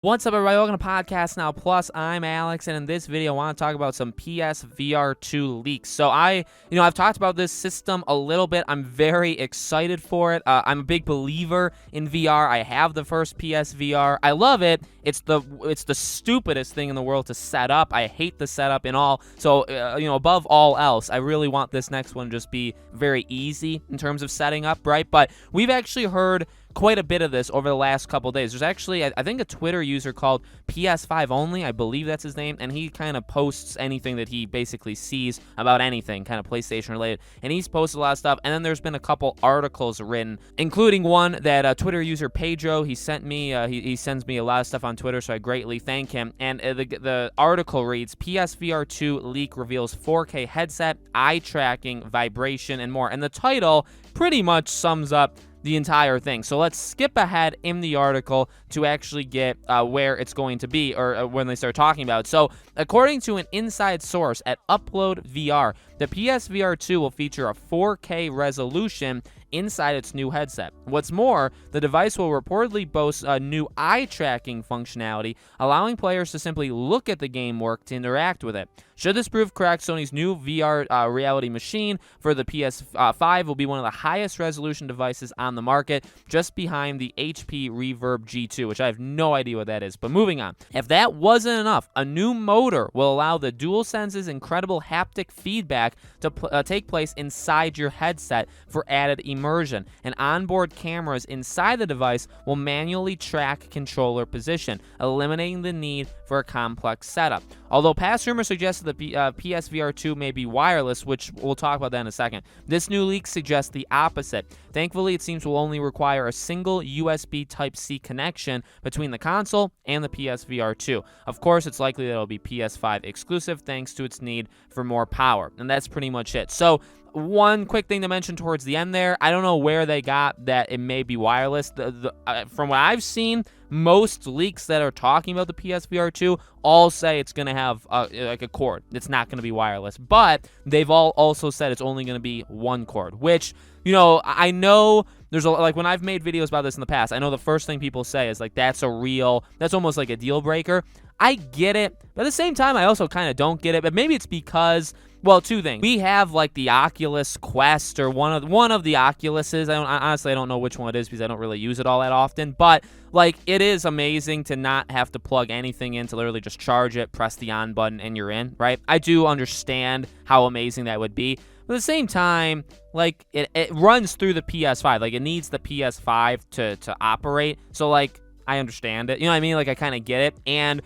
What's up, everybody? Welcome to Podcast Now Plus. I'm Alex, and in this video, I want to talk about some PSVR2 leaks. So I've talked about this system a little bit. I'm very excited for it. I'm a big believer in VR. I have the first PSVR. I love it. It's the stupidest thing in the world to set up. I hate the setup and all. So above all else, I really want this next one to just be very easy in terms of setting up, right? But we've actually heard quite a bit of this over the last couple days. There's actually, I think, a Twitter user called PS5 Only, I believe that's his name, and he kind of posts anything that he basically sees about anything, kind of PlayStation related, and he's posted a lot of stuff. And then there's been a couple articles written, including one that Twitter user Pedro, he sent me, he sends me a lot of stuff on Twitter, so I greatly thank him. And the article reads, PSVR2 leak reveals 4K headset, eye tracking, vibration, and more. And the title pretty much sums up the entire thing. So let's skip ahead in the article to actually get where it's going to be, or when they start talking about it. So according to an inside source at Upload VR, the PSVR 2 will feature a 4K resolution inside its new headset. What's more, the device will reportedly boast a new eye tracking functionality, allowing players to simply look at the game work to interact with it. Should this prove correct, Sony's new VR reality machine for the PS5 will be one of the highest resolution devices on the market, just behind the HP Reverb G2, which I have no idea what that is. But moving on. If that wasn't enough, a new motor will allow the DualSense's incredible haptic feedback to take place inside your headset for added immersion. And onboard cameras inside the device will manually track controller position, eliminating the need for a complex setup. Although past rumors suggested that the PSVR 2 may be wireless, which we'll talk about that in a second, this new leak suggests the opposite. Thankfully, it seems will only require a single USB Type-C connection between the console and the PSVR 2. Of course, it's likely that it'll be PS5 exclusive thanks to its need for more power. And that's pretty much it. So one quick thing to mention towards the end there, I don't know where they got that it may be wireless. From what I've seen, most leaks that are talking about the PSVR 2 all say it's going to have like a cord. It's not going to be wireless. But they've all also said it's only going to be one cord, which, I know there's like when I've made videos about this in the past, I know the first thing people say is like, that's almost like a deal breaker. I get it, but at the same time, I also kind of don't get it. But maybe it's because, well, two things. We have like the Oculus Quest, or one of the Oculuses. I don't know which one it is because I don't really use it all that often. But like, it is amazing to not have to plug anything in, to literally just charge it, press the on button, and you're in, right? I do understand how amazing that would be. But at the same time, like, it runs through the PS5. Like, it needs the PS5 to operate. So like, I understand it. You know what I mean? Like, I kind of get it. And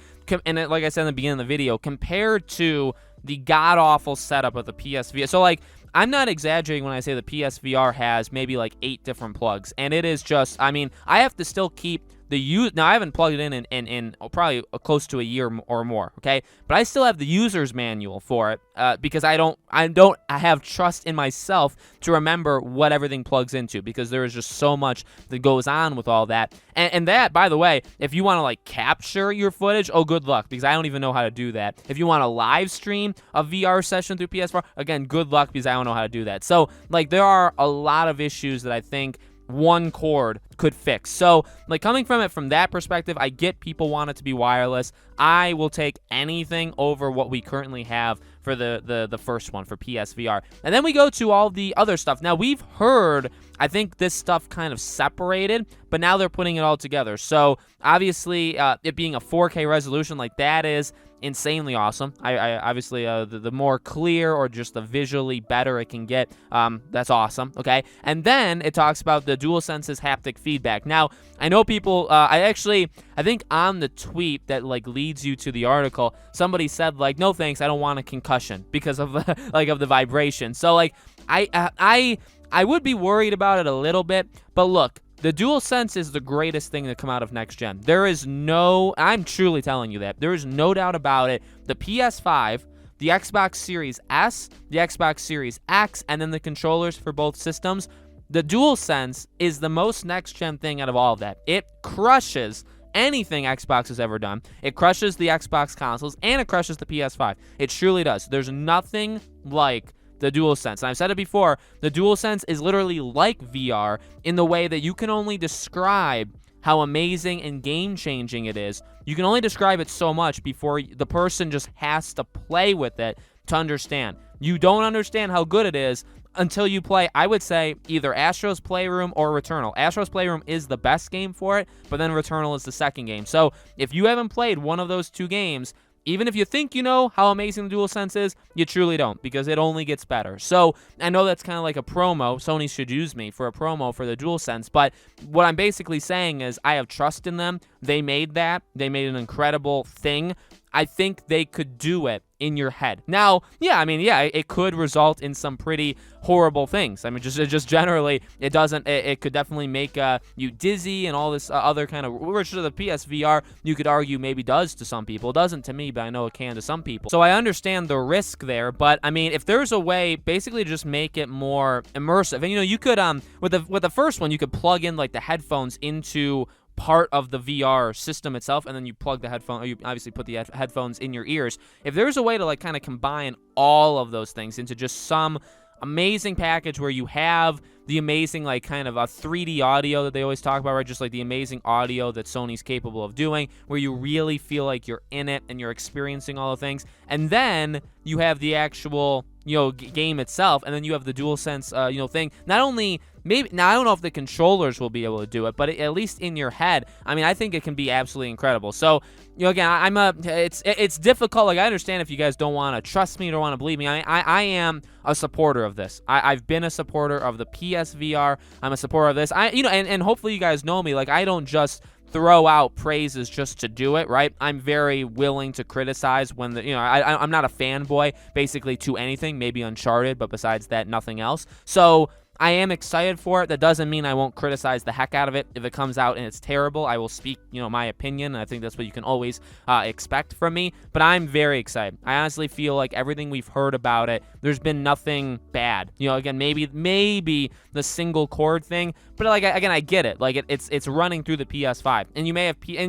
like I said in the beginning of the video, compared to the god-awful setup of the PSVR. So, like, I'm not exaggerating when I say the PSVR has maybe, like, 8 different plugs. And it is just, I have to still keep now, I haven't plugged it in probably close to a year or more, okay? But I still have the user's manual for it because I don't have trust in myself to remember what everything plugs into, because there is just so much that goes on with all that. And that, by the way, if you want to like capture your footage, oh, good luck, because I don't even know how to do that. If you want to live stream a VR session through PS4, again, good luck, because I don't know how to do that. So like, there are a lot of issues that I think one cord could fix. So like, coming from it from that perspective, I get people want it to be wireless. I will take anything over what we currently have for the first one, for PSVR. And then we go to all the other stuff. Now, we've heard, I think, this stuff kind of separated, but now they're putting it all together. So obviously, it being a 4K resolution, like, that is insanely awesome. I obviously, the more clear or just the visually better it can get, that's awesome, okay? And then it talks about the DualSense's haptic feedback. Now, I know people, I think on the tweet that like leads you to the article, somebody said like, no thanks, I don't want a concussion because of of the vibration. So like, I would be worried about it a little bit, but look, the DualSense is the greatest thing to come out of next gen. I'm truly telling you that. There is no doubt about it. The PS5, the Xbox Series S, the Xbox Series X, and then the controllers for both systems, the DualSense is the most next-gen thing out of all of that. It crushes anything Xbox has ever done. It crushes the Xbox consoles, and it crushes the PS5. It truly does. There's nothing like the DualSense. And I've said it before, the DualSense is literally like VR in the way that you can only describe how amazing and game-changing it is you can only describe it so much before the person just has to play with it to understand. You don't understand how good it is until you play, I would say, either Astro's Playroom or Returnal. Astro's Playroom is the best game for it, but then Returnal is the second game. So if you haven't played one of those two games, even if you think you know how amazing the DualSense is, you truly don't, because it only gets better. So I know that's kind of like a promo. Sony should use me for a promo for the DualSense, but what I'm basically saying is I have trust in them. They made that. They made an incredible thing. I think they could do it in your head. Now, yeah, it could result in some pretty horrible things. I mean, just generally, it doesn't. It could definitely make you dizzy and all this other kind of, which the PSVR, you could argue, maybe does to some people. It doesn't to me, but I know it can to some people. So I understand the risk there, but I mean, if there's a way, basically just make it more immersive. And you could with the first one, you could plug in like the headphones into part of the VR system itself, and then you plug the headphone, or you obviously put the headphones in your ears. If there's a way to like kind of combine all of those things into just some amazing package where you have the amazing like kind of a 3D audio that they always talk about, right? Just like the amazing audio that Sony's capable of doing, where you really feel like you're in it and you're experiencing all the things. And then you have the actual, game itself, and then you have the DualSense, thing. Not only now, I don't know if the controllers will be able to do it, but at least in your head, I think it can be absolutely incredible. So, again, it's difficult. Like, I understand if you guys don't want to trust me or don't want to believe me. I am a supporter of this. I've been a supporter of the PSVR. I'm a supporter of this. And hopefully you guys know me. Like, I don't just throw out praises just to do it, right? I'm very willing to criticize when I'm not a fanboy basically to anything, maybe Uncharted, but besides that, nothing else. So I am excited for it. That doesn't mean I won't criticize the heck out of it. If it comes out and it's terrible, I will speak, my opinion. And I think that's what you can always expect from me. But I'm very excited. I honestly feel like everything we've heard about it, there's been nothing bad. Again, maybe the single cord thing, but like again, I get it. Like it's running through the PS5, and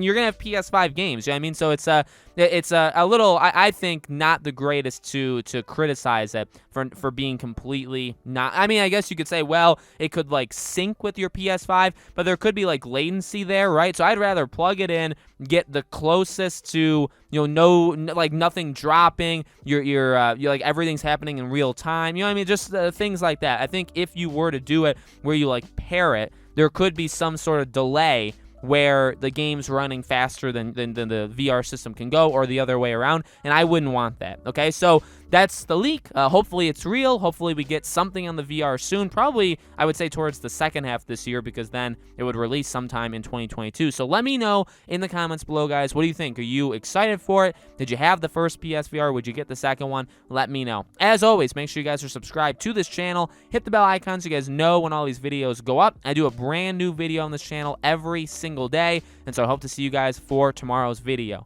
you're gonna have PS5 games. You know what I mean? So it's a little, I think, not the greatest to criticize it for being completely not. I guess you could say, well, it could like sync with your PS5, but there could be like latency there, right? So I'd rather plug it in, get the closest to like nothing dropping. You're like everything's happening in real time. Just things like that. I think if you were to do it where you like pair it, there could be some sort of delay where the game's running faster than the VR system can go, or the other way around, and I wouldn't want that, okay? So that's the leak. Hopefully it's real. Hopefully we get something on the VR soon. Probably, I would say, towards the second half this year, because then it would release sometime in 2022. So let me know in the comments below, guys. What do you think? Are you excited for it? Did you have the first PSVR? Would you get the second one? Let me know. As always, make sure you guys are subscribed to this channel. Hit the bell icon so you guys know when all these videos go up. I do a brand new video on this channel every single day, and so I hope to see you guys for tomorrow's video.